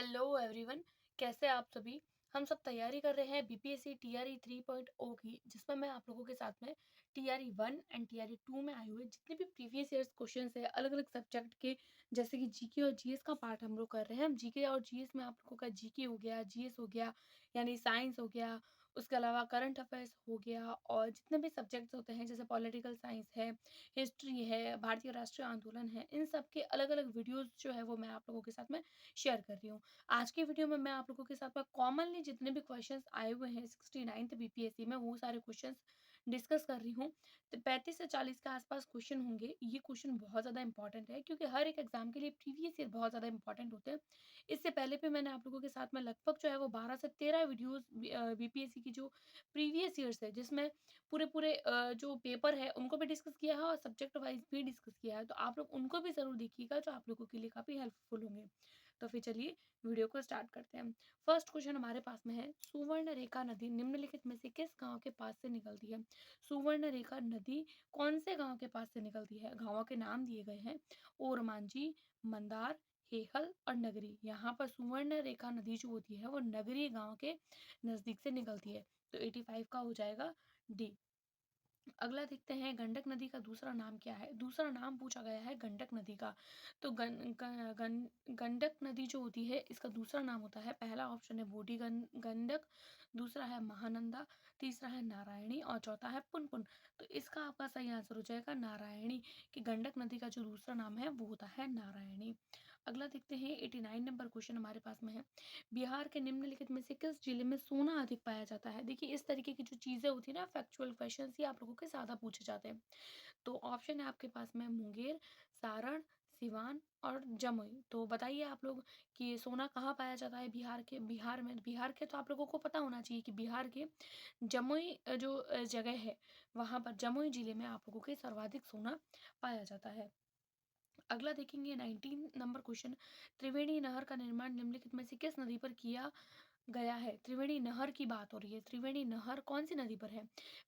Hello everyone. कैसे आप सभी। हम सब तैयारी कर रहे हैं बीपीएससी टीआरई 3.0 की, जिसमें मैं आप लोगों के साथ में टीआरई 1 एंड टीआरई 2 में आए हुए जितने भी प्रीवियस ईयर्स क्वेश्चन है अलग अलग सब्जेक्ट के, जैसे कि जीके और जीएस का पार्ट हम लोग कर रहे हैं। हम जीके और जीएस में आप लोगों का जीके हो गया, जीएस हो गया, यानी साइंस हो गया, उसके अलावा करंट अफेयर्स हो गया, और जितने भी सब्जेक्ट्स होते हैं जैसे पॉलिटिकल साइंस है, हिस्ट्री है, भारतीय राष्ट्रीय आंदोलन है, इन सब के अलग अलग वीडियोज जो है वो मैं आप लोगों के साथ में शेयर कर रही हूँ। आज की वीडियो में मैं आप लोगों के साथ में कॉमनली जितने भी क्वेश्चंस आए हुए हैं 69th बीपीएससी में, वो सारे क्वेश्चंस डिस्कस कर रही हूँ। तो 35 से 40 के आसपास क्वेश्चन होंगे। ये क्वेश्चन बहुत ज़्यादा इंपॉर्टेंट है क्योंकि हर एक एग्जाम के लिए प्रीवियस ईयर बहुत ज़्यादा इंपॉर्टेंट होते हैं। इससे पहले भी मैंने आप लोगों के साथ में लगभग जो है वो 12 से 13 वीडियोस बीपीएससी की जो प्रीवियस ईयर्स है, जिसमें पूरे पूरे जो पेपर है उनको भी डिस्कस किया है और सब्जेक्ट वाइज भी डिस्कस किया है। तो आप लोग उनको भी ज़रूर देखिएगा, जो आप लोगों के लिए काफ़ी हेल्पफुल होंगे। तो फिर चलिए वीडियो को स्टार्ट करते हैं। फर्स्ट क्वेश्चन हमारे पास में है, सुवर्ण रेखा नदी निम्नलिखित में से किस गांव के पास से निकलती है। सुवर्ण रेखा नदी कौन से गांव के पास से निकलती है। गांवों के नाम दिए गए हैं, ओरमांझी, मंदार, हेहल और नगरी। यहाँ पर सुवर्ण रेखा नदी जो होती है वो नगरी गांव के नजदीक से निकलती है। तो 85 का हो जाएगा डी। अगला देखते हैं, गंडक नदी का दूसरा नाम क्या है। दूसरा नाम पूछा गया है गंडक नदी का। तो गंडक नदी जो होती है इसका दूसरा नाम होता है, पहला ऑप्शन है बूढ़ी गंडक, दूसरा है महानंदा, तीसरा है नारायणी और चौथा है पुनपुन। तो इसका आपका सही आंसर हो जाएगा नारायणी, कि गंडक नदी का जो दूसरा नाम है वो होता है नारायणी। अगला देखते हैं, 89 नंबर क्वेश्चन हमारे पास में है, बिहार के निम्नलिखित में से किस जिले में सोना अधिक पाया जाता है। देखिए, इस तरीके की जो चीजें होती है ना, फैक्चुअल क्वेश्चन ये आप लोगों के ज्यादा पूछे जाते हैं। तो ऑप्शन है आपके पास में मुंगेर, सारण, सिवान और जमुई। तो बताइए आप लोग कि सोना कहाँ पाया जाता है बिहार के। बिहार में, बिहार के तो आप लोगों को पता होना चाहिए कि बिहार के जमुई जो जगह है, वहां पर जमुई जिले में आप लोगों के सर्वाधिक सोना पाया जाता है। अगला देखेंगे 19 नंबर क्वेश्चन, त्रिवेणी नहर का निर्माण निम्नलिखित में से किस नदी पर किया गया है। त्रिवेणी नहर की बात हो रही है। त्रिवेणी नहर कौन सी नदी पर है।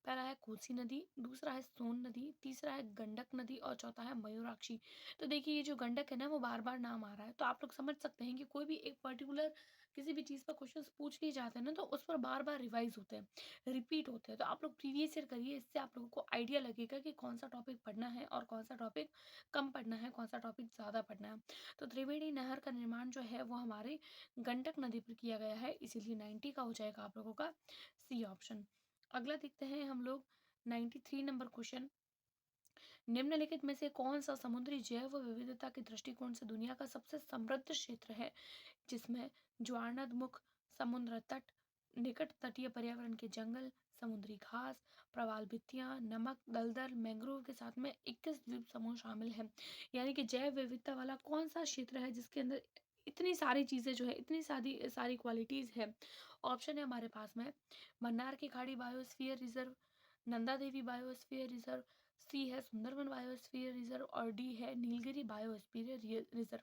पहला है कोसी नदी, दूसरा है सोन नदी, तीसरा है गंडक नदी और चौथा है मयूराक्षी। तो देखिए, ये जो गंडक है ना, वो बार बार नाम आ रहा है, तो आप लोग समझ सकते हैं कि कोई भी एक पर्टिकुलर किसी भी चीज़ पर क्वेश्चन पूछ लिए जाते हैं ना, तो उस पर बार बार रिवाइज होते हैं, रिपीट होते हैं। तो आप लोग प्रीवियस ईयर करिए, इससे आप लोगों को आइडिया लगेगा कि कौन सा टॉपिक पढ़ना है और कौन सा टॉपिक कम पढ़ना है, कौन सा टॉपिक ज़्यादा पढ़ना है। तो त्रिवेणी नहर का निर्माण जो है वो हमारे गंडक नदी पर किया गया है, इसीलिए 90 का हो जाएगा आप लोगों का सी ऑप्शन। अगला देखते हैं हम लोग 93 नंबर क्वेश्चन, निम्नलिखित में से कौन सा समुद्री जैव विविधता के दृष्टिकोण से दुनिया का सबसे समृद्ध क्षेत्र है, जिसमें ज्वारनदमुख, समुद्र तट, निकट तटीय पर्यावरण के जंगल, समुद्री घास, प्रवाल भित्तियां, नमक दलदल, मैंग्रोव के साथ में 21 द्वीप समूह शामिल हैं। यानी कि जैव विविधता वाला कौन सा क्षेत्र है जिसके अंदर इतनी सारी चीजें जो है, इतनी सारी सारी क्वालिटीज है। ऑप्शन है हमारे पास में, मन्नार की खाड़ी biosphere reserve, Nanda Devi biosphere reserve, सी है सुंदरबन बायोस्फीयर रिजर्व और डी है नीलगिरी बायोस्फीयर रिजर्व।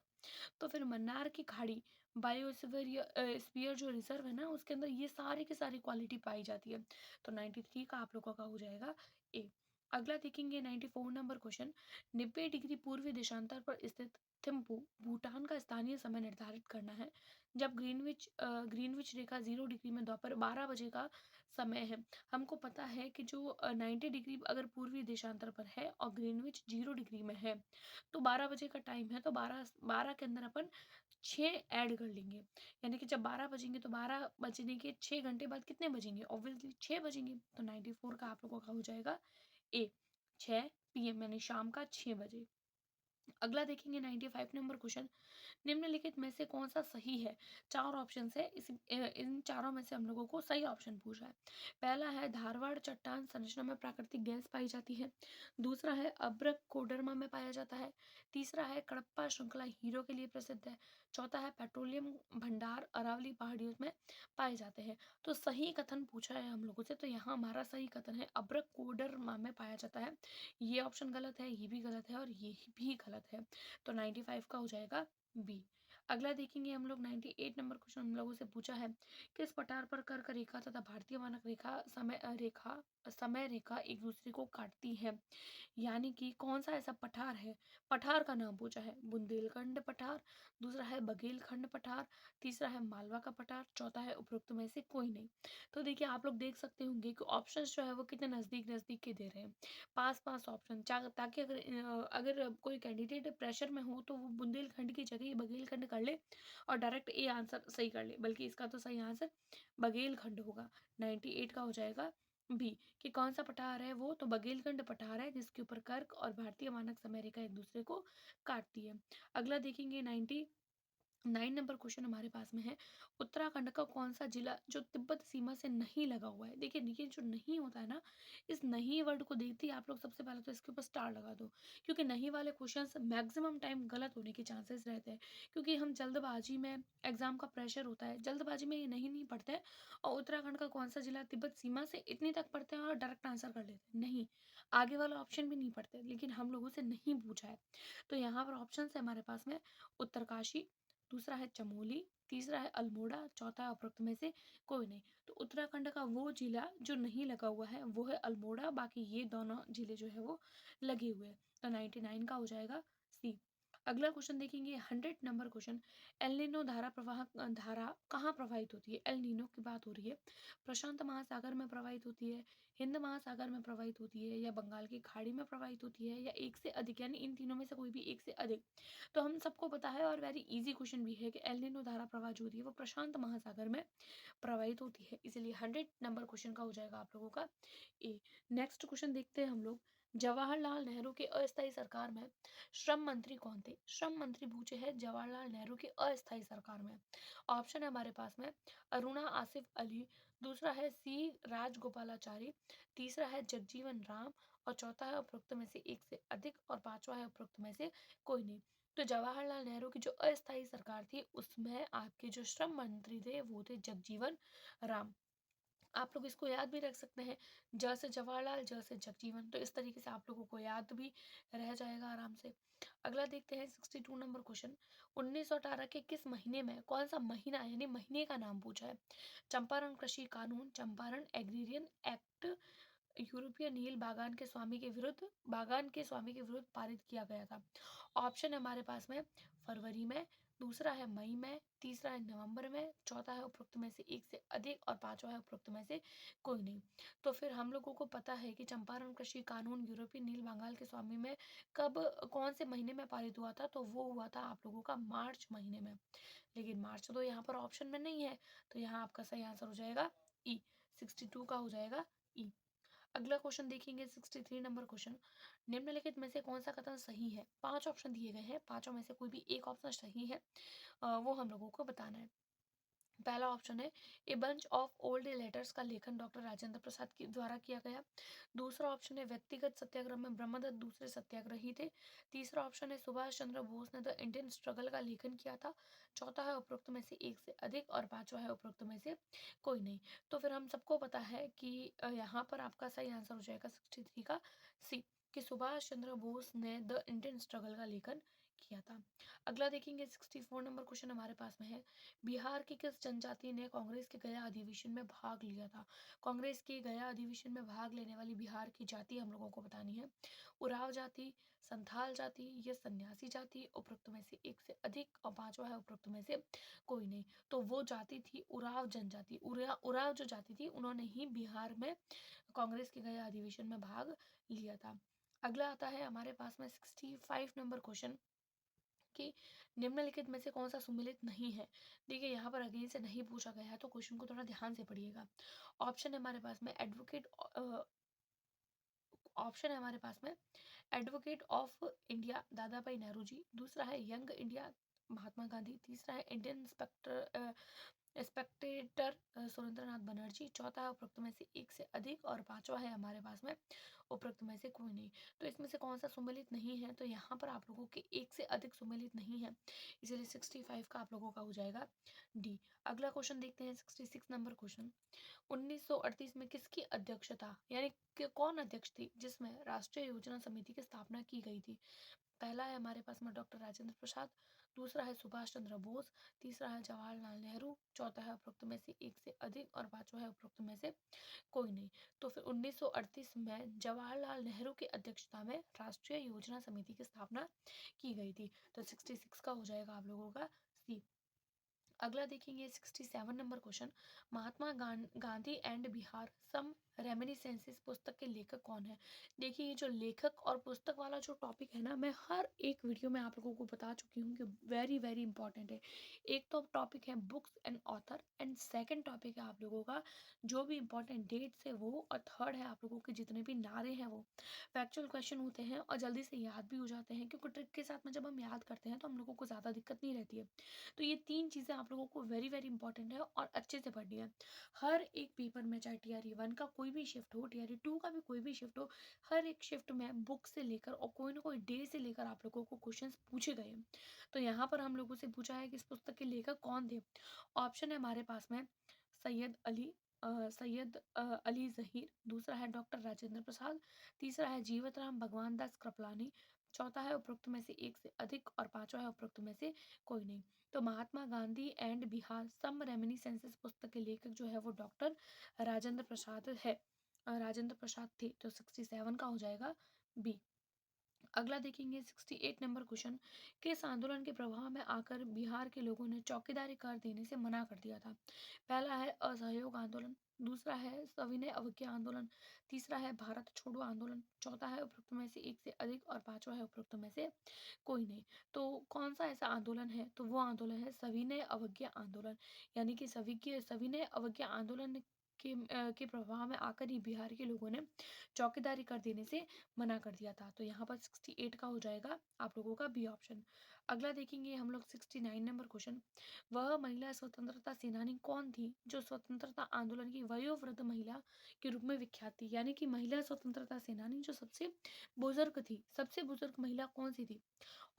तो फिर मन्नार की खाड़ी बायोस्फीयर स्फीयर जो रिजर्व है ना, उसके अंदर ये सारी की सारी क्वालिटी पाई जाती है। तो 93 का आप लोगों का हो जाएगा ए। अगला देखेंगे 94 नंबर क्वेश्चन, 90 डिग्री पूर्वी देशांतर पर स्थित थिम्पू भूटान का स्थानीय समय निर्धारित करना है, जब ग्रीनविच रेखा 0 डिग्री में दोपहर 12 बजे का समय है। हमको पता है कि जो 90 डिग्री अगर पूर्वी देशांतर पर है और ग्रीनविच 0 डिग्री में है, तो 12 बजे का टाइम है, तो 12 के अंदर अपन 6 ऐड कर लेंगे। यानी कि जब 12 बजेंगे तो 12 बजने के 6 घंटे बाद कितने बजेंगे, ऑब्वियसली 6 बजेंगे। तो 94 का आप लोगों का हो जाएगा ए, 6 पीएम यानी शाम का 6 बजे। अगला देखेंगे 95 नंबर क्वेश्चन, निम्नलिखित में से कौन सा सही है। चार ऑप्शन है, इन चारों में से हम लोगों को सही ऑप्शन पूछा है। पहला है धारवाड़ चट्टान संरचना में प्राकृतिक गैस पाई जाती है, दूसरा है अब्रक कोडरमा में पाया जाता है, तीसरा है कडप्पा श्रृंखला हीरो के लिए प्रसिद्ध है, चौथा है पेट्रोलियम भंडार अरावली पहाड़ियों में पाए जाते हैं। तो सही कथन पूछा है हम लोगों से, तो यहाँ हमारा सही कथन है अब्रक कोडरमा में पाया जाता है। ये ऑप्शन गलत है, ये भी गलत है और ये भी गलत है। तो 95 का हो जाएगा बी। अगला देखेंगे हम लोग 98 नंबर क्वेश्चन हम लोगों से पूछा है, किस पठार पर कर्क रेखा तथा भारतीय मानक रेखा समय रेखा एक दूसरे को काटती है। यानी कि कौन सा ऐसा पठार है, पठार का नाम पूछा है। बुंदेलखंड पठार, दूसरा है बघेलखंड पठार, तीसरा है मालवा का पठार, चौथा है उपरोक्त में से कोई नहीं। तो देखिए आप लोग देख सकते होंगे कि ऑप्शंस जो है वो कितने नजदीक नजदीक के दे रहे हैं, पास पास ऑप्शन, ताकि अगर कोई कैंडिडेट प्रेशर में हो तो वो बुंदेलखंड की जगह बघेलखंड कर ले और डायरेक्ट ए आंसर सही कर ले, बल्कि इसका तो सही आंसर बघेलखंड होगा। 98 का हो जाएगा बी, कि कौन सा पठार है वो, तो बघेलखंड पठार है जिसके ऊपर कर्क और भारतीय मानक समय रेखा एक दूसरे को काटती है। अगला देखेंगे 9 नंबर क्वेश्चन हमारे पास में है, उत्तराखंड का कौन सा जिला जो तिब्बत सीमा से नहीं लगा हुआ है। देखिए ये जो नहीं होता है ना, इस नहीं वर्ड को देखते ही आप लोग सबसे पहले तो इसके ऊपर स्टार लगा दो, क्योंकि नहीं वाले क्वेश्चंस मैक्सिमम टाइम गलत होने के चांसेस रहते हैं, क्योंकि हम जल्दबाजी में, एग्जाम का प्रेशर होता है, जल्दबाजी में ये नहीं पढ़ते हैं और उत्तराखंड का कौन सा जिला तिब्बत सीमा से इतनी तक पढ़ते हैं और डायरेक्ट आंसर कर लेते हैं, नहीं, आगे वाला ऑप्शन भी नहीं पढ़ते, लेकिन हम लोगों से नहीं पूछा है। तो यहाँ पर ऑप्शन है हमारे पास में उत्तरकाशी, दूसरा है चमोली, तीसरा है अल्मोड़ा, चौथा है उपरोक्त में से कोई नहीं। तो उत्तराखंड का वो जिला जो नहीं लगा हुआ है वो है अल्मोड़ा, बाकी ये दोनों जिले जो है वो लगे हुए हैं। तो 99 का हो जाएगा सी। अगला क्वेश्चन देखेंगे 100 नंबर क्वेश्चन, एल नीनो धारा कहाँ प्रवाहित होती है। एल नीनो की बात हो रही है, प्रशांत महासागर में प्रवाहित होती है, हिंद महासागर में प्रवाहित होती है, या बंगाल की खाड़ी में प्रवाहित होती है, या एक से अधिक, यानी इन तीनों में से कोई भी एक से अधिक। तो हम सबको पता है और वेरी इजी क्वेश्चन भी है कि एल नीनो धारा प्रवाह जो होती है वो प्रशांत महासागर में प्रवाहित होती है, इसलिए 100 नंबर क्वेश्चन का हो जाएगा आप लोगों का ए। नेक्स्ट क्वेश्चन देखते हैं हम लोग, जवाहरलाल नेहरू के अस्थायी सरकार में श्रम मंत्री कौन थे। श्रम मंत्री पूछे हैं जवाहरलाल नेहरू के अस्थायी सरकार में। ऑप्शन है हमारे पास में अरुणा आसिफ अली, दूसरा है सी राजगोपालाचारी, तीसरा है जगजीवन राम, और चौथा है उपरोक्त में से एक से अधिक, और पांचवा है उपरोक्त में से कोई नहीं। तो जवाहरलाल नेहरू की जो अस्थायी सरकार थी उसमें आपके जो श्रम मंत्री थे वो थे जगजीवन राम। आप लोग इसको याद भी रख सकते हैं, ज से जवाहरलाल, ज से जगजीवन, तो इस तरीके से आप लोगों को याद भी रह जाएगा आराम से। अगला देखते हैं 62 नंबर क्वेश्चन, 1918 के किस महीने में, कौन सा महीना यानी महीने का नाम पूछा है। चंपारण कृषि कानून, चंपारण एग्रीरियन एक्ट, यूरोपियन नील बागान के स्वामी के विरुद्ध पारित किया गया था। ऑप्शन है हमारे पास में फरवरी में, दूसरा है मई में, तीसरा है नवंबर में, चौथा है उपरोक्त में से एक से अधिक, और पांचवा है उपरोक्त में से कोई नहीं। तो फिर हम लोगों को पता है कि चंपारण कृषि कानून यूरोपीय नील बंगाल के स्वामी में कब, कौन से महीने में पारित हुआ था, तो वो हुआ था आप लोगों का मार्च महीने में। लेकिन मार्च तो यहाँ पर ऑप्शन में नहीं है, तो यहाँ आपका सही आंसर हो जाएगा ई। 62 का हो जाएगा ई। अगला क्वेश्चन देखेंगे 63 नंबर क्वेश्चन, निम्नलिखित में से कौन सा कथन सही है। पांच ऑप्शन दिए गए हैं, पांचों में से कोई भी एक ऑप्शन सही है, वो हम लोगों को बताना है। पहला ऑप्शन है a bunch of old letters का लेखन डॉक्टर राजेंद्र प्रसाद के द्वारा किया गया। दूसरा ऑप्शन है व्यक्तिगत सत्याग्रह में ब्रह्मदत्त दूसरे सत्याग्रही थे। तीसरा ऑप्शन है सुभाष चंद्र बोस ने द इंडियन स्ट्रगल का लेखन किया था। चौथा है उपरोक्त में से एक से अधिक, और पांचवा है उपरोक्त में से कोई नहीं। तो फिर हम सबको पता है कि यहाँ पर आपका सही आंसर हो जाएगा 63 का सी, कि सुभाष चंद्र बोस ने द इंडियन स्ट्रगल का लेखन किया था। अगला देखेंगे 64 नंबर क्वेश्चन हमारे पास में है, बिहार की किस जनजाति ने कांग्रेस के गया अधिवेशन में भाग लिया था। कांग्रेस के गया अधिवेशन में भाग लेने वाली बिहार की जाति हम लोगों को बतानी है, उराव जाति, संथाल जाति, या सन्यासी जाति, उपरोक्त में से एक से अधिक, और पांचवा है उपरोक्त में से कोई नहीं। तो वो जाति थी उराव जनजाति, उराव जो जाति थी उन्होंने ही बिहार में कांग्रेस के गया अधिवेशन में भाग लिया था। अगला आता है हमारे पास में 65 नंबर क्वेश्चन, कि निम्नलिखित में से कौन सा सुमेलित नहीं है। देखिए यहाँ पर अगेन से नहीं पूछा गया है, तो क्वेश्चन को थोड़ा ध्यान से पढ़िएगा। ऑप्शन है हमारे पास में एडवोकेट, ऑप्शन है हमारे पास में एडवोकेट ऑफ इंडिया दादा भाई नेहरू जी, दूसरा है यंग इंडिया महात्मा गांधी, तीसरा है इंडियन स्पेक्टेटर सुरेंद्रनाथ बनर्जी, चौथा है उपरोक्त में से एक से अधिक, और पांचवा है हमारे पास में उपरोक्त में से कोई नहीं। तो इसमें से कौन सा सुमेलित नहीं है, तो यहाँ पर आप लोगों के एक से अधिक सुमेलित नहीं है, इसलिए 65 का आप लोगों का हो जाएगा डी। अगला क्वेश्चन देखते हैं 66 नंबर क्वेश्चन, 1938 में किसकी अध्यक्षता, यानी कि कौन अध्यक्ष थी जिसमें राष्ट्रीय योजना समिति की स्थापना की गई थी। पहला है हमारे पास में डॉक्टर राजेंद्र प्रसाद, दूसरा है सुभाष चंद्र बोस, तीसरा है जवाहरलाल नेहरू, चौथा है उपरोक्त में से एक से अधिक और पांचवा है उपरोक्त में से कोई नहीं। तो फिर 1938 में जवाहरलाल नेहरू की अध्यक्षता में राष्ट्रीय योजना समिति की स्थापना की गई थी। तो 66 का हो जाएगा आप लोगों का सी। अगला देखेंगे 67 number question, Mahatma Gandhi and Bihar some reminiscences पुस्तक के लेखक कौन है। देखिए ये जो लेखक और पुस्तक वाला जो टॉपिक है ना, मैं हर एक वीडियो में आप लोगों को बता चुकी हूँ कि वेरी वेरी इंपॉर्टेंट है। एक तो टॉपिक है books and author, and second topic है आप लोगों का जो भी इंपॉर्टेंट डेट्स है वो, और थर्ड है आप लोगों के जितने भी नारे हैं वो फैक्चुअल क्वेश्चन होते हैं और जल्दी से याद भी हो जाते हैं, क्योंकि ट्रिक के साथ में जब हम याद करते हैं तो हम लोगों को ज़्यादा दिक्कत नहीं रहती है। तो ये तीन चीज़ें आप लोगों को वेरी वेरी इंपॉर्टेंट है और अच्छे से पढ़नी है। हर एक पेपर में, चाहे टीआरई 1 का कोई भी शिफ्ट हो, टीआरई 2 का भी कोई भी शिफ्ट हो, हर एक शिफ्ट में बुक से लेकर और कोई ना कोई डे से लेकर आप लोगों को क्वेश्चंस पूछे गए हैं। तो यहाँ पर हम लोगों से पूछा है कि इस पुस्तक के लेखक कौन थे। ऑप्शन है हमारे पास में सैयद अली, अली जहीर, दूसरा है डॉक्टर राजेंद्र प्रसाद, तीसरा है जीवत राम भगवान दास कृपलानी, चौथा है उपरोक्त में से एक से अधिक और पांचवा है उपरोक्त में से कोई नहीं। तो महात्मा Gandhi and Bihar some reminiscences पुस्तक के लेखक जो है वो डॉक्टर राजेंद्र प्रसाद है, राजेंद्र प्रसाद थे। तो 67 का हो जाएगा बी। अगला देखेंगे 68 नंबर क्वेश्चन, किस आंदोलन के प्रभाव में आकर बिहार के लोगों ने चौकीदारी कर देने से मना कर दिया था। पहला है असहयोग आंदोलन, दूसरा है सविनय अवज्ञा आंदोलन, तीसरा है भारत छोड़ो आंदोलन, चौथा है उपरोक्त में से एक से अधिक और पांचवा है उपरोक्त में से कोई नहीं। तो कौन सा ऐसा आंदोलन है, तो वो आंदोलन है सविनय अवज्ञा आंदोलन। यानी कि सविनय अवज्ञा आंदोलन के प्रभाव में आकर ही बिहार के लोगों ने चौकीदारी कर देने से मना कर दिया था। तो यहाँ पर 68 का हो जाएगा आप लोगों का बी ऑप्शन। अगला देखेंगे हम लोग 69 नंबर क्वेश्चन, वह महिला स्वतंत्रता सेनानी कौन थी जो स्वतंत्रता आंदोलन की वयोवृद्ध महिला के रूप में विख्यात थी। यानी कि महिला स्वतंत्रता सेनानी जो सबसे बुजुर्ग थी, सबसे बुजुर्ग महिला कौन सी थी।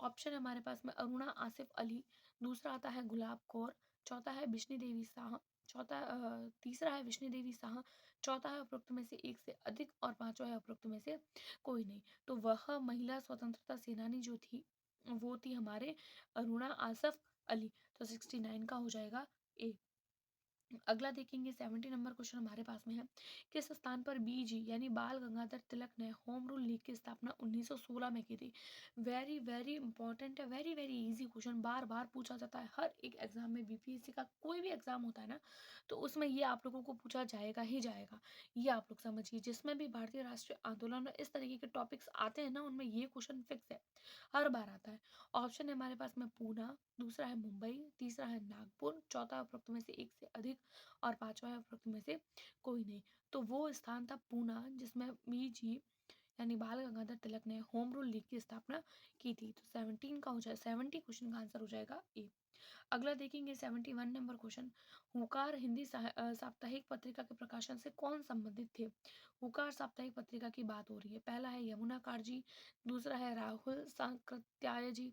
ऑप्शन हमारे पास में अरुणा आसिफ अली, दूसरा आता है गुलाब कौर, चौथा है विष्णु देवी शाह, तीसरा है विष्णु देवी शाह, चौथा है उपरोक्त में से एक से अधिक और पांचवा है उपरोक्त में से कोई नहीं। तो वह महिला स्वतंत्रता सेनानी जो थी वो थी हमारे अरुणा आसफ अली। तो 69 का हो जाएगा ए। अगला देखेंगे 70 नंबर क्वेश्चन हमारे पास में है, किस स्थान पर बीजी यानी बाल गंगाधर तिलक ने होम रूल लीग की स्थापना 1916 में की थी। वेरी वेरी इंपॉर्टेंट है, वेरी वेरी इजी क्वेश्चन, बार बार पूछा जाता है हर एक एग्जाम में। बीपीएससी का कोई भी एग्जाम होता है ना, तो उसमें ये आप लोगों को पूछा जाएगा ही जाएगा। ये आप लोग समझिए, जिसमें भी भारतीय राष्ट्रीय आंदोलन में इस तरीके के टॉपिक्स आते हैं ना, उनमें ये क्वेश्चन फिक्स है, हर बार आता है। ऑप्शन है हमारे पास में पूना, दूसरा है मुंबई, तीसरा है नागपुर, चौथा उपरोक्त में से एक से अधिक और पांचवा है उपरोक्त में से कोई नहीं। तो वो स्थान था पूना जिसमें बीजी यानी बाल गंगाधर तिलक ने होम रूल लीग की स्थापना की थी। तो 17 का हो जाए, 70 क्वेश्चन का आंसर हो जाएगा ए। अगला देखेंगे 71 नंबर क्वेश्चन, हुकार हिंदी साप्ताहिक पत्रिका के प्रकाशन से कौन संबंधित थे। हुकार साप्ताहिक पत्रिका की बात हो रही है। पहला है यमुना कारजी, दूसरा है राहुल सांकृत्याय जी,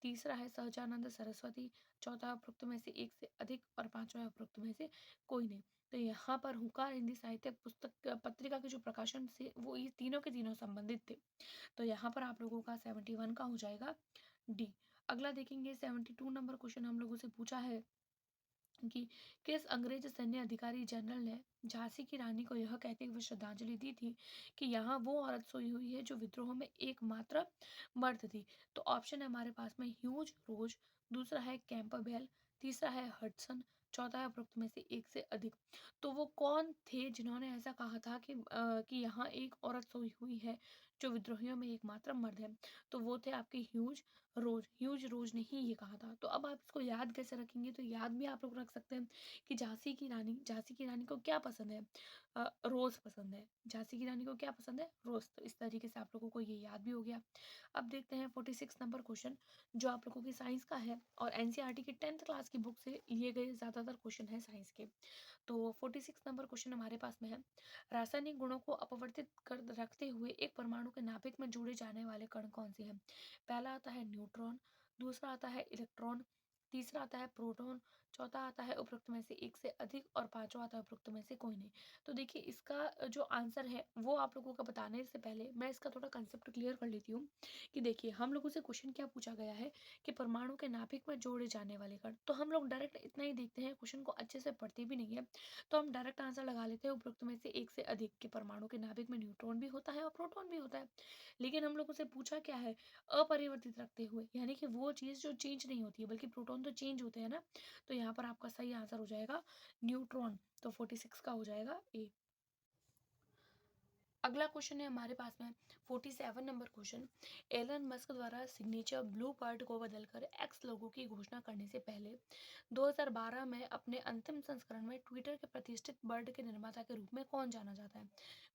तीसरा है सहजानंद सरस्वती, चौथा उपरोक्त में से एक से अधिक और पांचवा उपरोक्त में से कोई नहीं। तो यहाँ पर हुकार हिंदी साहित्य पुस्तक पत्रिका के जो प्रकाशन से वो ये तीनों के तीनों संबंधित थे। तो यहाँ पर आप लोगों का 71 का हो जाएगा डी। अगला देखेंगे 72 नंबर क्वेश्चन हम लोगों से पूछा है कि किस अंग्रेज सैन्य अधिकारी जनरल ने झांसी की रानी को यह कहते हुए श्रद्धांजलि दी थी कि यहाँ वो औरत सोई हुई है जो विद्रोह में एकमात्र मर्द थी। तो ऑप्शन है हमारे पास में ह्यूज रोज, दूसरा है कैंपबेल, तीसरा है हडसन, चौथा है उपरोक्त में से एक से अधिक। तो वो कौन थे जिन्होंने ऐसा कहा था कि यहाँ एक औरत सोई हुई है जो विद्रोहियों में एकमात्र मर्द है। तो वो थे आपके ह्यूज रोज ने ही ये कहा था। तो अब आप इसको याद कैसे रखेंगे, तो याद भी आप लोग रख सकते हैं कि झांसी की रानी को क्या पसंद है, रोज पसंद है। झांसी की रानी को क्या पसंद है, रोज। तो इस तरीके से आप लोगों को ये याद भी हो गया। अब देखते हैं 46 नंबर क्वेश्चन जो आप लोगों की साइंस का है और एनसीईआरटी की 10th क्लास की बुक से लिए गए ज्यादातर क्वेश्चन है साइंस के। तो 46 नंबर क्वेश्चन हमारे पास में है, रासायनिक गुणों को अपवर्तित कर रखते हुए एक परमाणु के नाभिक में जोड़े जाने वाले कण कौन से हैं। पहला आता है न्यूट्रॉन, दूसरा आता है इलेक्ट्रॉन, तीसरा आता है प्रोटॉन, चौथा आता है उपरोक्त में से एक से अधिक और पांचवा आता है उपरोक्त में से कोई नहीं। तो देखिए इसका जो आंसर है वो आप लोगों का बताने से पहले मैं इसका थोड़ा कंसेप्ट क्लियर कर लेती हूँ कि देखिए हम लोगों से क्वेश्चन क्या पूछा गया है कि परमाणु के नाभिक में जोड़े जाने वाले कण। तो हम लोग डायरेक्ट इतना ही देखते हैं, क्वेश्चन को अच्छे से पढ़ते भी नहीं है, तो हम डायरेक्ट आंसर लगा लेते हैं उपरोक्त में से एक से अधिक के परमाणु के नाभिक में न्यूट्रॉन भी होता है और प्रोटॉन भी होता है। लेकिन हम लोगों से पूछा क्या है, अपरिवर्तित रखते हुए, यानी कि वो चीज़ जो चेंज नहीं होती है, बल्कि प्रोटॉन तो चेंज होते हैं ना। तो यहाँ पर आपका सही आंसर हो जाएगा न्यूट्रॉन। तो 46 का हो जाएगा ए। अगला क्वेश्चन है हमारे पास में 47 नंबर क्वेश्चन। एलन मस्क द्वारा सिग्नेचर ब्लू बर्ड को बदलकर एक्स लोगो की घोषणा करने से पहले 2012 में अपने अंतिम संस्करण में ट्विटर के प्रतिष्ठित बर्ड के निर्माता के रूप में कौन जाना जाता है।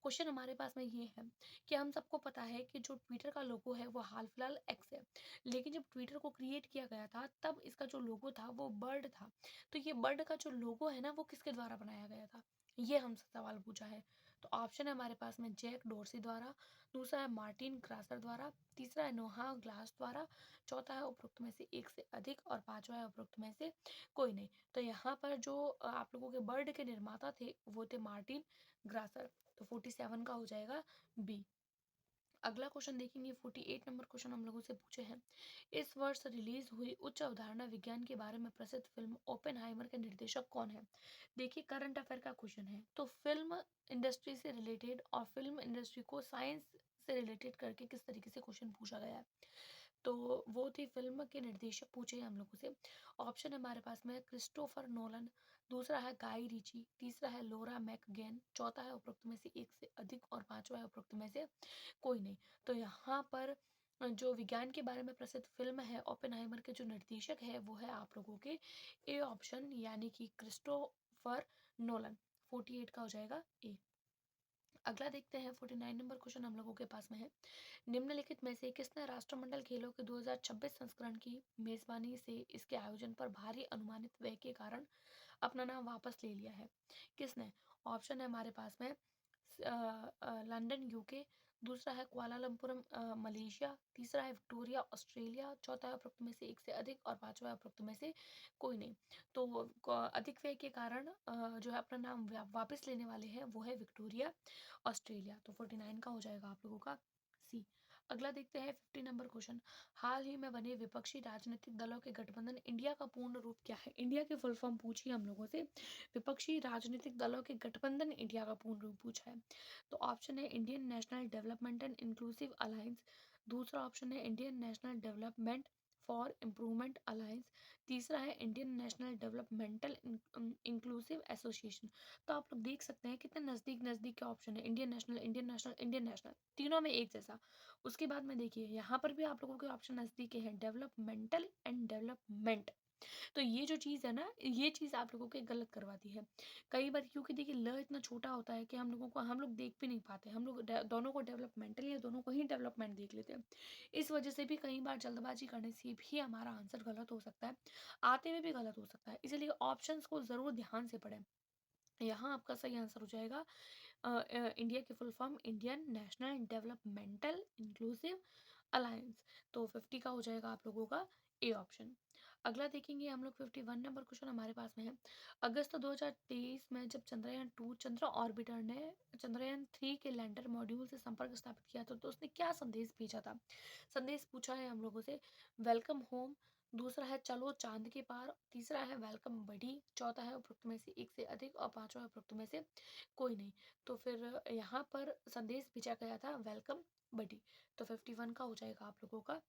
क्वेश्चन हमारे पास में ये है कि हम सबको पता है कि जो ट्विटर का लोगो है वो हाल फिलहाल एक्स है, लेकिन जब ट्विटर को क्रिएट किया गया था तब इसका जो लोगो था वो बर्ड था। तो ये बर्ड का जो लोगो है ना वो किसके द्वारा बनाया गया था, ये हमसे सवाल पूछा है। तो ऑप्शन है हमारे पास में जैक डोर्सी द्वारा, दूसरा है मार्टिन ग्रासर द्वारा, तीसरा है नोहा ग्लास द्वारा, चौथा है उपरोक्त में से एक से अधिक और पांचवा है उपरोक्त में से कोई नहीं। तो यहाँ पर जो आप लोगों के बर्ड के निर्माता थे वो थे मार्टिन ग्रासर। तो 47 का हो जाएगा बी। अगला क्वेश्चन देखेंगे 48 नंबर क्वेश्चन हम लोगों से पूछे हैं। इस वर्ष रिलीज हुई उच्च अवधारणा विज्ञान के बारे में प्रसिद्ध फिल्म ओपेनहाइमर के निर्देशक कौन है। देखिए करंट अफेयर का क्वेश्चन है, तो फिल्म इंडस्ट्री से रिलेटेड और फिल्म इंडस्ट्री को साइंस से रिलेटेड करके किस तरीके से क्वेश्चन पूछा गया है। तो वो थी फिल्म के निर्देशक पूछे हैं हम लोगों से। ऑप्शन है हमारे पास में क्रिस्टोफर नोलन, दूसरा है गाई रिची, तीसरा है लोरा मैकगेन, चौथा है उपरोक्त में से एक से अधिक और पांचवा है उपरोक्त में से कोई नहीं। तो यहाँ पर जो विज्ञान के बारे में प्रसिद्ध फिल्म है ओपेनहाइमर के जो निर्देशक है वो है आप लोगों के ए ऑप्शन, यानी कि क्रिस्टोफर नोलन। 48 का हो जाएगा ए। अगला देखते हैं 49 नंबर क्वेश्चन हम लोगों के पास में है। निम्नलिखित में से किसने राष्ट्रमंडल खेलों के 2026 संस्करण की मेजबानी से इसके आयोजन पर भारी अनुमानित व्यय के कारण अपना नाम वापस ले लिया है। किसने। ऑप्शन है हमारे पास में लंदन यूके, दूसरा है कुआलालंपुर मलेशिया, तीसरा है विक्टोरिया ऑस्ट्रेलिया, चौथा है उपरोक्त में से एक से अधिक और पांचवा है उपरोक्त में से कोई नहीं। तो अधिक व्यय के कारण जो है अपना नाम वापस लेने वाले हैं वो है विक्टोरिया ऑस्ट्रेलिया। तो 49 का हो जाएगा आप लोगों का सी। अगला देखते हैं 50 नंबर क्वेश्चन। हाल ही में बने विपक्षी राजनीतिक दलों के गठबंधन इंडिया का पूर्ण रूप क्या है। इंडिया की फुल फॉर्म पूछी हम लोगों से, विपक्षी राजनीतिक दलों के गठबंधन इंडिया का पूर्ण रूप पूछा है। तो ऑप्शन है Indian national development and inclusive alliance, दूसरा ऑप्शन है Indian national development for improvement alliance, तीसरा है Indian national developmental inclusive association. तो आप लोग देख सकते हैं कितने नज़दीक नज़दीक के ऑप्शन है, Indian national Indian national Indian national, तीनों में एक जैसा। उसके बाद में देखिए यहाँ पर भी आप लोगों के ऑप्शन नज़दीक के हैं, डेवलपमेंटल एंड डेवलपमेंट। तो ये जो चीज़ है ना, ये चीज़ आप लोगों के गलत करवाती है कई बार, क्योंकि देखिए ल इतना छोटा होता है कि हम लोग देख भी नहीं पाते, हम लोग दोनों को डेवलपमेंटल या दोनों को ही डेवलपमेंट देख लेते हैं। इस वजह से भी कई बार जल्दबाजी करने से भी हमारा आंसर गलत हो सकता है, आते हुए भी गलत हो सकता है, इसलिए ऑप्शंस को ज़रूर ध्यान से पढ़ें। यहाँ आपका सही आंसर हो जाएगा इंडिया की full form Indian national developmental inclusive alliance. तो 50 का हो जाएगा आप लोगों का ए ऑप्शन। अगला देखेंगे हम लोग 51 नंबर क्वेश्चन हमारे पास में है। अगस्त 2023 में जब चंद्रयान 2 चंद्र ऑर्बिटर ने चंद्रयान 3 के लैंडर मॉड्यूल से संपर्क स्थापित किया था, तो उसने क्या संदेश भेजा था। संदेश पूछा है हम लोगों से वेलकम होम, दूसरा है चलो चांद के पार, तीसरा है वेलकम बडी, चौथा है उपरोक्त में से एक से अधिक और पांचवा है उपरोक्त में से कोई नहीं। तो फिर यहाँ पर संदेश भेजा गया था वेलकम बडी। तो 51 का हो जाएगा आप लोगों का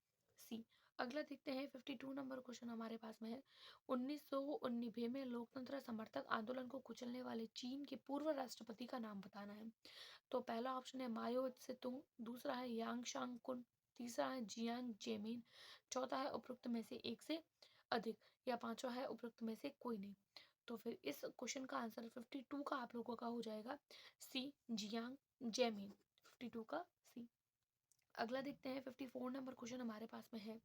सी। अगला देखते हैं 52 नंबर क्वेश्चन हमारे पास में है। 1999 में लोकतंत्र समर्थक आंदोलन को कुचलने वाले चीन के पूर्व राष्ट्रपति का नाम बताना है। तो पहला ऑप्शन है माओ सेतुंग, दूसरा है यांग शांगकुन, तीसरा है जियांग जेमिन, चौथा है उपरोक्त में से एक से अधिक या पांचवा है उपरोक्त में से कोई नहीं। तो फिर इस क्वेश्चन का आंसर 52 का आप लोगों का हो जाएगा सी जियांग जेमिन। 52 का सी। अगला देखते हैं 54 नंबर क्वेश्चन हमारे पास में है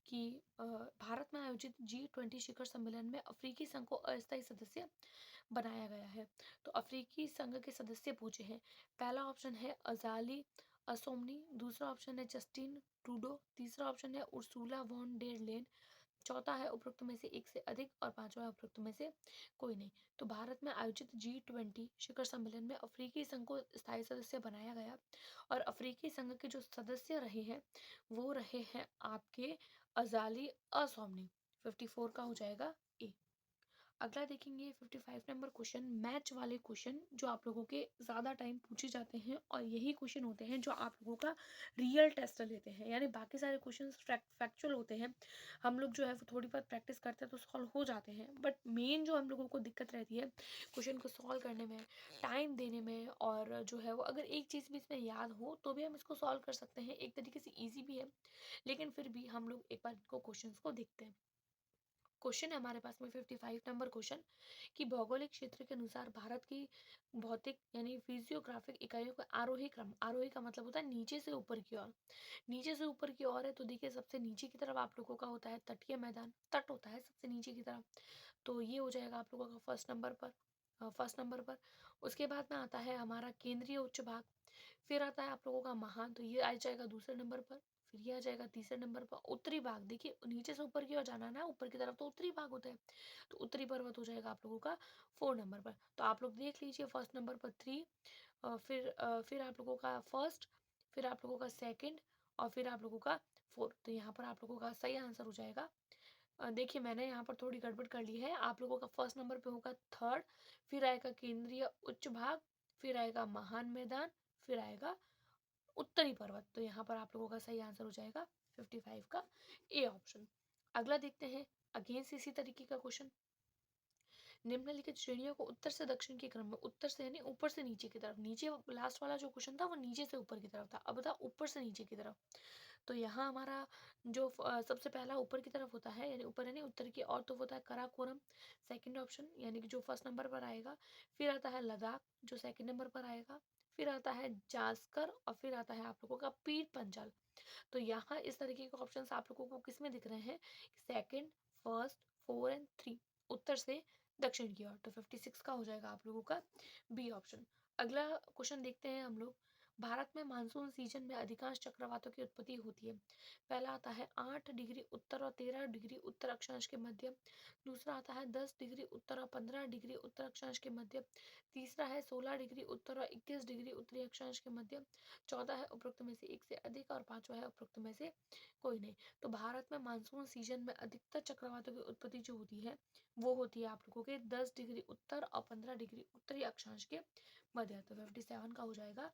कि भारत में आयोजित G20 शिखर सम्मेलन में अफ्रीकी संघ को अस्थायी सदस्य बनाया गया है। तो अफ्रीकी संघ के सदस्य पूछे हैं। पहला ऑप्शन है अजाली असोमनी, दूसरा ऑप्शन है जस्टिन ट्रूडो, तीसरा ऑप्शन है उर्सुला वॉन डेर लेन, चौथा है उपरोक्त में से एक से अधिक और पांचवा है उपरोक्त में से कोई नहीं। तो भारत में आयोजित G20 शिखर सम्मेलन में अफ्रीकी संघ को स्थायी सदस्य बनाया गया और अफ्रीकी संघ के जो सदस्य रहे हैं वो रहे हैं आपके अजाली असौमनी। 54 का हो जाएगा ए। अगला देखेंगे 55 नंबर क्वेश्चन, मैच वाले क्वेश्चन जो आप लोगों के ज़्यादा टाइम पूछे जाते हैं और यही क्वेश्चन होते हैं जो आप लोगों का रियल टेस्ट लेते हैं। यानी बाकी सारे क्वेश्चन फैक्चुअल होते हैं, हम लोग जो है वो थोड़ी बहुत प्रैक्टिस करते हैं तो सॉल्व हो जाते हैं, बट मेन जो हम लोगों को दिक्कत रहती है क्वेश्चन को सॉल्व करने में, टाइम देने में, और जो है वो अगर एक चीज़ भी इसमें याद हो तो भी हम इसको सॉल्व कर सकते हैं, एक तरीके से ईजी भी है, लेकिन फिर भी हम लोग एक बार इनको क्वेश्चन को देखते हैं। क्वेश्चन है हमारे पास में 55 नंबर क्वेश्चन कि भौगोलिक क्षेत्र के अनुसार भारत की भौतिक यानी फिजियोग्राफिक इकाइयों का आरोही क्रम, आरोही का मतलब होता है नीचे से ऊपर की ओर, नीचे से ऊपर की ओर है तो देखिए सबसे नीचे की तरफ आप लोगों का होता है तटीय मैदान, तट होता है सबसे नीचे की तरफ, तो ये हो जाएगा आप लोगों का फर्स्ट नंबर पर। उसके बाद में आता है हमारा केंद्रीय उच्च भाग, फिर आता है आप लोगों का महान, तो ये आ जाएगा दूसरे नंबर पर। फिर ये आ जाएगा तीसरे नंबर पर उत्तरी भाग, देखिए नीचे से ऊपर की ओर जाना है ना, ऊपर की तरफ तो उत्तरी भाग होता है, तो उत्तरी पर्वत हो जाएगा आप लोगों का 4 नंबर पर। तो आप लोग देख लीजिए फर्स्ट नंबर पर 3, फिर आप लोगों का फर्स्ट, फिर आप लोगों का सेकंड, और फिर आप लोगों का 4। तो यहाँ पर आप लोगों का सही आंसर हो जाएगा। देखिए मैंने यहाँ पर थोड़ी गड़बड़ कर ली है, आप लोगों का फर्स्ट नंबर पे होगा थर्ड, फिर आएगा केंद्रीय उच्च भाग, फिर आएगा महान मैदान, फिर आएगा उत्तरी पर्वत। तो यहाँ पर आप लोगों का सही आंसर हो जाएगा 55 का ए ऑप्शन। अगला देखते हैं अगेन से इसी तरीके का क्वेश्चन, निम्नलिखित श्रेणियों को उत्तर से दक्षिण के क्रम में, उत्तर से यानी ऊपर से नीचे की तरफ, नीचे लास्ट वाला जो क्वेश्चन था वो नीचे से ऊपर की तरफ था, अब था ऊपर से नीचे की तरफ। तो यहाँ हमारा जो सबसे पहला ऊपर की तरफ होता है, यानी ऊपर यानी उत्तर की ओर, तो होता है कराकोरम, सेकंड ऑप्शन यानी कि जो फर्स्ट नंबर पर आएगा। फिर आता है लद्दाख जो सेकंड नंबर पर आएगा, फिर आता है जास्कर, और फिर आता है आप लोगों का पीर पंजाल। तो यहाँ इस तरीके के ऑप्शंस आप लोगों को किस में दिख रहे हैं, सेकंड, फर्स्ट, 4 एंड 3, उत्तर से दक्षिण की ओर। तो 56 का हो जाएगा आप लोगों का बी ऑप्शन। अगला क्वेश्चन देखते हैं हम लोग, भारत में मानसून सीजन में अधिकांश चक्रवातों की उत्पत्ति होती है। पहला आता है 8 डिग्री उत्तर और 13 डिग्री उत्तर अक्षांश के मध्य, दूसरा आता है 10 डिग्री उत्तर और 15 डिग्री उत्तर अक्षांश के मध्य, तीसरा है 16 डिग्री उत्तर और 21 डिग्री उत्तरी अक्षांश के मध्य, चौथा है उपरोक्त में से एक से अधिक और पांचवा है उपरोक्त में से कोई नहीं। तो भारत में मानसून सीजन में अधिकतर चक्रवातों की उत्पत्ति जो होती है वो होती है आप लोगों के 10 डिग्री उत्तर और 15 डिग्री उत्तरी अक्षांश के मध्य। तो 57 का हो जाएगा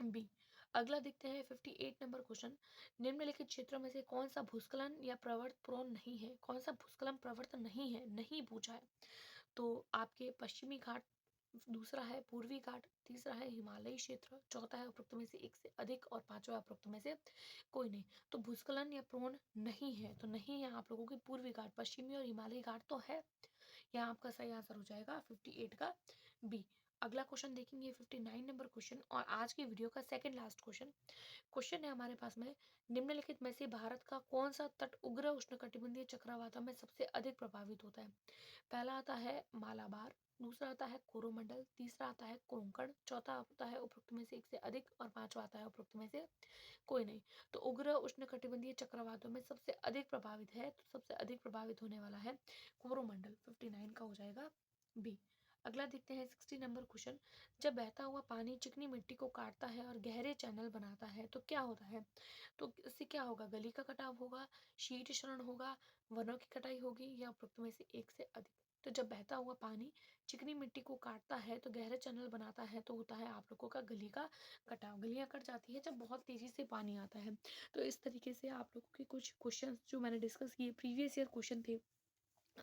बी। अगला देखते हैं 58 नंबर क्वेश्चन, निम्नलिखित क्षेत्रों में से कौन सा भूस्खलन या प्रवर्त प्रोन नहीं है, कौन सा भूस्खलन प्रवर्त नहीं है, नहीं पूछा है। तो आपके पश्चिमी घाट, दूसरा है पूर्वी घाट, तीसरा है हिमालयी क्षेत्र, चौथा है उपरोक्त में से एक से अधिक और पांचवा उपरोक्त में से कोई नहीं। तो भूस्खलन या प्रोन नहीं है, तो नहीं है आप लोगों के पूर्वी घाट, पश्चिमी और हिमालयी घाट तो है। यहाँ आपका सही आंसर हो जाएगा 58 का बी। अगला क्वेश्चन देखेंगे 59 नंबर क्वेश्चन और आज की वीडियो का सेकंड लास्ट क्वेश्चन। क्वेश्चन है हमारे पास में, निम्नलिखित में से भारत का कौन सा तट उग्र उष्णकटिबंधीय चक्रवातों में सबसे अधिक प्रभावित होता है। पहला आता है मालाबार, दूसरा आता है कोरोमंडल, तीसरा आता है कोंकण, चौथा आता है उपरोक्त में से एक से अधिक और पांचवा आता है उपरोक्त में से कोई नहीं। तो उग्र उष्णकटिबंधीय चक्रवातों में सबसे अधिक प्रभावित है, तो सबसे अधिक प्रभावित होने वाला है कोरोमंडल। 59 का हो जाएगा बी। अगला देखते हैं 60 नंबर क्वेश्चन, जब बहता हुआ पानी चिकनी मिट्टी को काटता है और गहरे चैनल बनाता है तो क्या होता है। तो इससे क्या होगा, गली का कटाव होगा, शीत क्षरण होगा, वनों की कटाई होगी, या उपरोक्त में से एक से अधिक। तो जब बहता हुआ पानी चिकनी मिट्टी को काटता है तो गहरे चैनल बनाता है तो होता है आप लोगों का गली का कटाव, गलियां कट जाती है जब बहुत तेजी से पानी आता है। तो इस तरीके से आप लोगों के कुछ क्वेश्चंस जो मैंने डिस्कस किए प्रीवियस ईयर क्वेश्चन थे।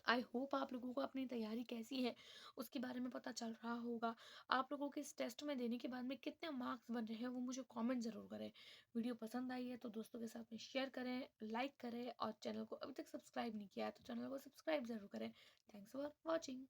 आई होप आप लोगों को अपनी तैयारी कैसी है उसके बारे में पता चल रहा होगा। आप लोगों के इस टेस्ट में देने के बाद में कितने मार्क्स बन रहे हैं वो मुझे कमेंट ज़रूर करें। वीडियो पसंद आई है तो दोस्तों के साथ में शेयर करें, लाइक करें, और चैनल को अभी तक सब्सक्राइब नहीं किया है तो चैनल को सब्सक्राइब ज़रूर करें। Thanks for watching.